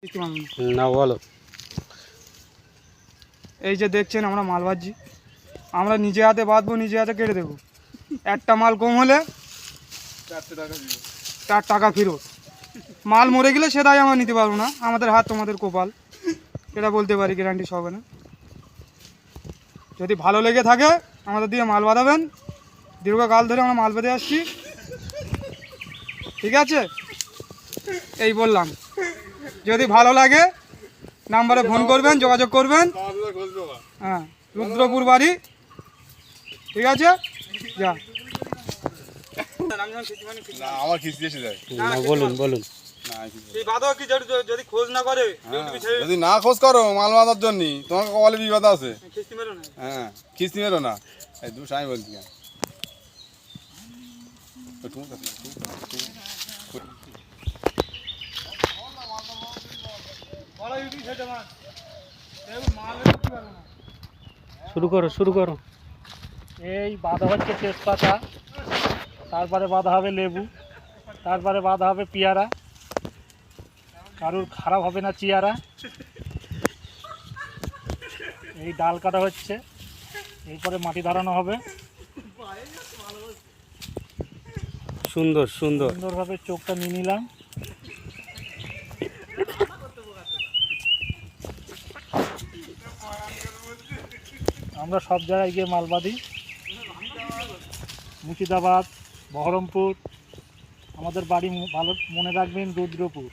না বলো। এই যে দেখছেন আমরা মাল বাঁধছি, আমরা নিজে হাতে বাঁধবো, নিজে হাতে কেটে দেবো। একটা মাল কম হলে 4 টাকা ফেরত। মাল মরে গেলে সেটাই আমরা নিতে পারবো না, আমাদের হাত তোমাদের কপাল, এটা বলতে পারি গ্যারান্টি সবে না। যদি ভালো লেগে থাকে আমাদের দিয়ে মাল বাঁধাবেন, দীর্ঘকাল ধরে আমরা মাল বেঁধে আসছি, ঠিক আছে? এই বললাম, যদি ভালো লাগে নাম্বারে ফোন করবেন, যোগাযোগ করবেন। হ্যাঁ, রুদ্রপুর বাড়ি, ঠিক আছে? যা আমার খিস্তি এসে যায়। না বলুন বলুন। যদি খোঁজ না করে, যদি না খোঁজ করো মাল বাঁধার জন্য, তোমার কপালে বিপদ আছে। হ্যাঁ, খিস্তি মেরো না। এই দুটো আমি বলছি না। শুরু করো শুরু করো। এই বাঁধা হচ্ছে তেজপাতা, তারপরে বাঁধা হবে লেবু, তারপরে বাঁধা হবে পেয়ারা, কারুর খারাপ হবে না চেয়ারা। এই ডাল কাটা হচ্ছে, এরপরে মাটি ধরানো হবে। সুন্দর সুন্দর। সুন্দরভাবে চোখটা নিয়ে নিলাম। আমরা সব জায়গায় গিয়ে মাল বাঁধি, মুর্শিদাবাদ, বহরমপুর। আমাদের বাড়ি ভালো মনে রাখবেন, রুদ্রপুর।